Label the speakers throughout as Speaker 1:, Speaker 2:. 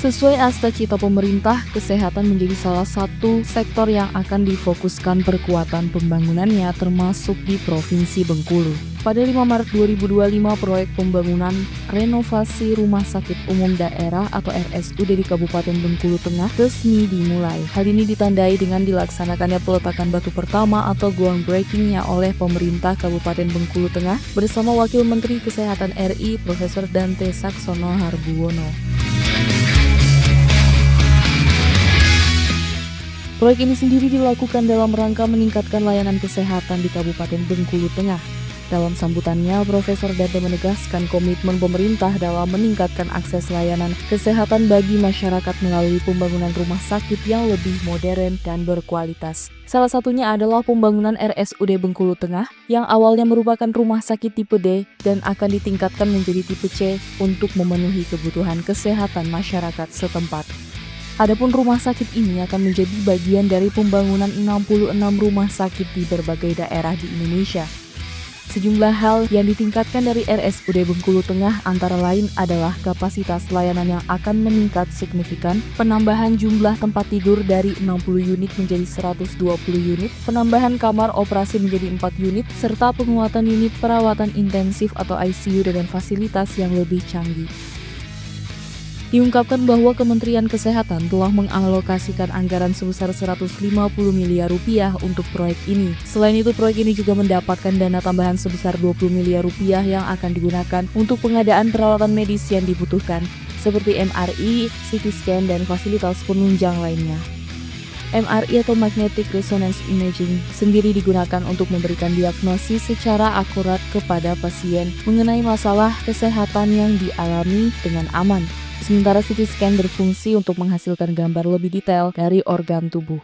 Speaker 1: Sesuai Asta-Cita pemerintah, kesehatan menjadi salah satu sektor yang akan difokuskan perkuatan pembangunannya termasuk di Provinsi Bengkulu. Pada 5 Maret 2025, proyek pembangunan renovasi Rumah Sakit Umum Daerah atau RSUD di Kabupaten Bengkulu Tengah resmi dimulai. Hal ini ditandai dengan dilaksanakannya peletakan batu pertama atau groundbreaking-nya oleh pemerintah Kabupaten Bengkulu Tengah bersama Wakil Menteri Kesehatan RI Profesor Dante Saxono Harbuwono. Proyek ini sendiri dilakukan dalam rangka meningkatkan layanan kesehatan di Kabupaten Bengkulu Tengah. Dalam sambutannya, Profesor Dante menegaskan komitmen pemerintah dalam meningkatkan akses layanan kesehatan bagi masyarakat melalui pembangunan rumah sakit yang lebih modern dan berkualitas. Salah satunya adalah pembangunan RSUD Bengkulu Tengah yang awalnya merupakan rumah sakit tipe D dan akan ditingkatkan menjadi tipe C untuk memenuhi kebutuhan kesehatan masyarakat setempat. Adapun rumah sakit ini akan menjadi bagian dari pembangunan 66 rumah sakit di berbagai daerah di Indonesia. Sejumlah hal yang ditingkatkan dari RSUD Bengkulu Tengah antara lain adalah kapasitas layanan yang akan meningkat signifikan, penambahan jumlah tempat tidur dari 60 unit menjadi 120 unit, penambahan kamar operasi menjadi 4 unit, serta penguatan unit perawatan intensif atau ICU dengan fasilitas yang lebih canggih. Diungkapkan bahwa Kementerian Kesehatan telah mengalokasikan anggaran sebesar 150 miliar rupiah untuk proyek ini. Selain itu, proyek ini juga mendapatkan dana tambahan sebesar 20 miliar rupiah yang akan digunakan untuk pengadaan peralatan medis yang dibutuhkan, seperti MRI, CT scan, dan fasilitas penunjang lainnya. MRI atau Magnetic Resonance Imaging sendiri digunakan untuk memberikan diagnosis secara akurat kepada pasien mengenai masalah kesehatan yang dialami dengan aman. Sementara CT scan berfungsi untuk menghasilkan gambar lebih detail dari organ tubuh.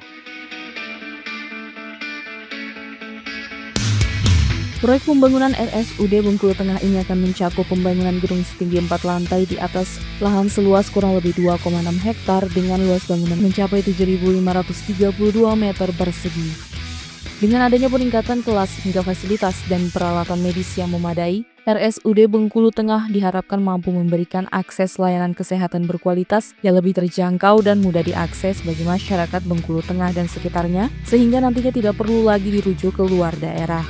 Speaker 1: Proyek pembangunan RSUD Bengkulu Tengah ini akan mencakup pembangunan gedung setinggi 4 lantai di atas lahan seluas kurang lebih 2,6 hektar dengan luas bangunan mencapai 7.532 meter persegi. Dengan adanya peningkatan kelas hingga fasilitas dan peralatan medis yang memadai, RSUD Bengkulu Tengah diharapkan mampu memberikan akses layanan kesehatan berkualitas yang lebih terjangkau dan mudah diakses bagi masyarakat Bengkulu Tengah dan sekitarnya, sehingga nantinya tidak perlu lagi dirujuk ke luar daerah.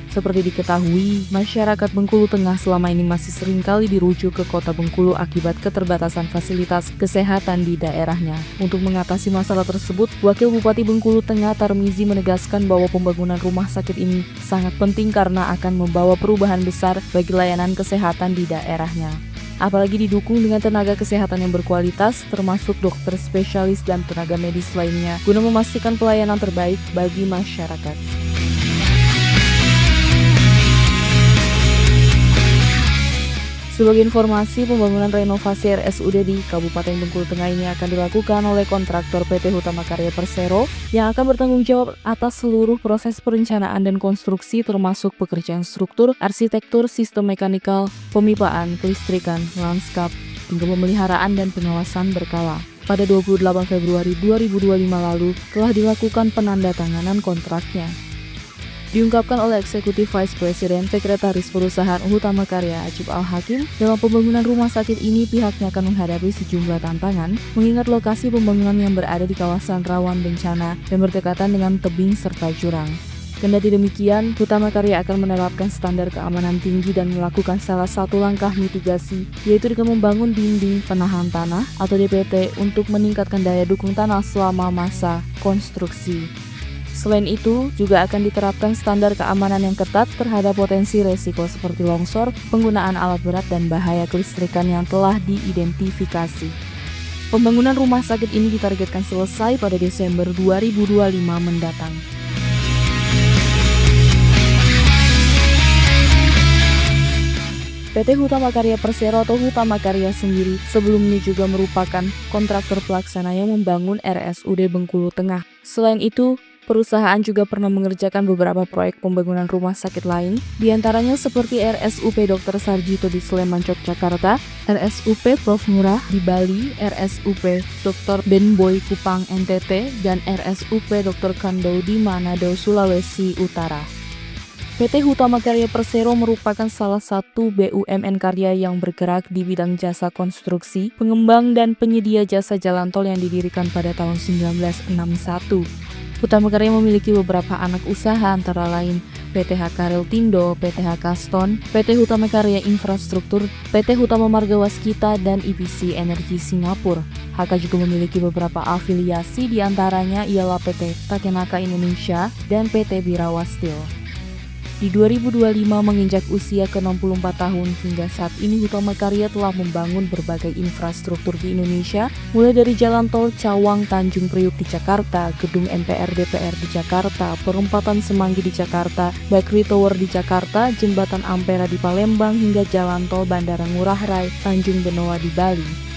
Speaker 1: Seperti diketahui, masyarakat Bengkulu Tengah selama ini masih seringkali dirujuk ke kota Bengkulu akibat keterbatasan fasilitas kesehatan di daerahnya. Untuk mengatasi masalah tersebut, Wakil Bupati Bengkulu Tengah Tarmizi menegaskan bahwa pembangunan rumah sakit ini sangat penting karena akan membawa perubahan besar bagi layanan kesehatan di daerahnya. Apalagi didukung dengan tenaga kesehatan yang berkualitas, termasuk dokter spesialis dan tenaga medis lainnya, guna memastikan pelayanan terbaik bagi masyarakat. Sebagai informasi, pembangunan renovasi RSUD di Kabupaten Bengkulu Tengah ini akan dilakukan oleh kontraktor PT Hutama Karya Persero yang akan bertanggung jawab atas seluruh proses perencanaan dan konstruksi termasuk pekerjaan struktur, arsitektur, sistem mekanikal, pemipaan, kelistrikan, lanskap, hingga pemeliharaan dan pengawasan berkala. Pada 28 Februari 2025 lalu telah dilakukan penandatanganan kontraknya. Diungkapkan oleh Eksekutif Vice President Sekretaris Perusahaan Hutama Karya Ajib Al-Hakim, dalam pembangunan rumah sakit ini pihaknya akan menghadapi sejumlah tantangan, mengingat lokasi pembangunan yang berada di kawasan rawan bencana dan berdekatan dengan tebing serta jurang. Kendati demikian, Hutama Karya akan menerapkan standar keamanan tinggi dan melakukan salah satu langkah mitigasi, yaitu dengan membangun dinding penahan tanah atau DPT untuk meningkatkan daya dukung tanah selama masa konstruksi. Selain itu, juga akan diterapkan standar keamanan yang ketat terhadap potensi resiko seperti longsor, penggunaan alat berat, dan bahaya kelistrikan yang telah diidentifikasi. Pembangunan rumah sakit ini ditargetkan selesai pada Desember 2025 mendatang. PT Hutama Karya Persero atau Hutama Karya sendiri sebelumnya juga merupakan kontraktor pelaksana yang membangun RSUD Bengkulu Tengah. Selain itu, perusahaan juga pernah mengerjakan beberapa proyek pembangunan rumah sakit lain, diantaranya seperti RSUP Dr. Sarjito di Sleman, Yogyakarta, RSUP Prof. Ngurah di Bali, RSUP Dr. Benboy Kupang, NTT, dan RSUP Dr. Kando di Manado, Sulawesi Utara. PT Hutama Karya Persero merupakan salah satu BUMN karya yang bergerak di bidang jasa konstruksi, pengembang, dan penyedia jasa jalan tol yang didirikan pada tahun 1961. Hutama Karya memiliki beberapa anak usaha antara lain PT HK Reltindo, PT HK Stone, PT Hutama Karya Infrastruktur, PT Hutama Marga Waskita, dan EPC Energi Singapura. HK juga memiliki beberapa afiliasi, diantaranya ialah PT Takenaka Indonesia dan PT Birawa Steel. Di 2025 menginjak usia ke-64 tahun, hingga saat ini Hutama Karya telah membangun berbagai infrastruktur di Indonesia, mulai dari jalan tol Cawang Tanjung Priuk di Jakarta, gedung MPR DPR di Jakarta, perempatan Semanggi di Jakarta, Bakery Tower di Jakarta, jembatan Ampera di Palembang, hingga jalan tol Bandara Ngurah Rai Tanjung Benoa di Bali.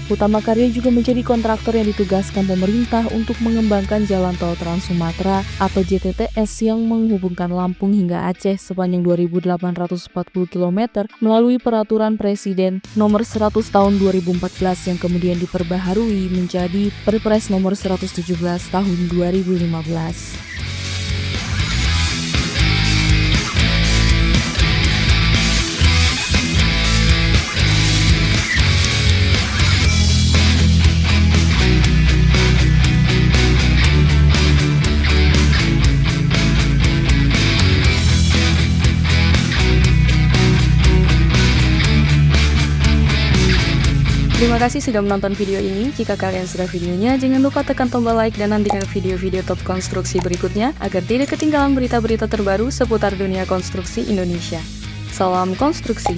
Speaker 1: Hutama Karya juga menjadi kontraktor yang ditugaskan pemerintah untuk mengembangkan Jalan Tol Trans Sumatera atau JTTS yang menghubungkan Lampung hingga Aceh sepanjang 2.840 km melalui Peraturan Presiden Nomor 100 Tahun 2014 yang kemudian diperbaharui menjadi Perpres Nomor 117 Tahun 2015.
Speaker 2: Terima kasih sudah menonton video ini. Jika kalian suka videonya, jangan lupa tekan tombol like dan nantikan video-video top konstruksi berikutnya agar tidak ketinggalan berita-berita terbaru seputar dunia konstruksi Indonesia. Salam konstruksi!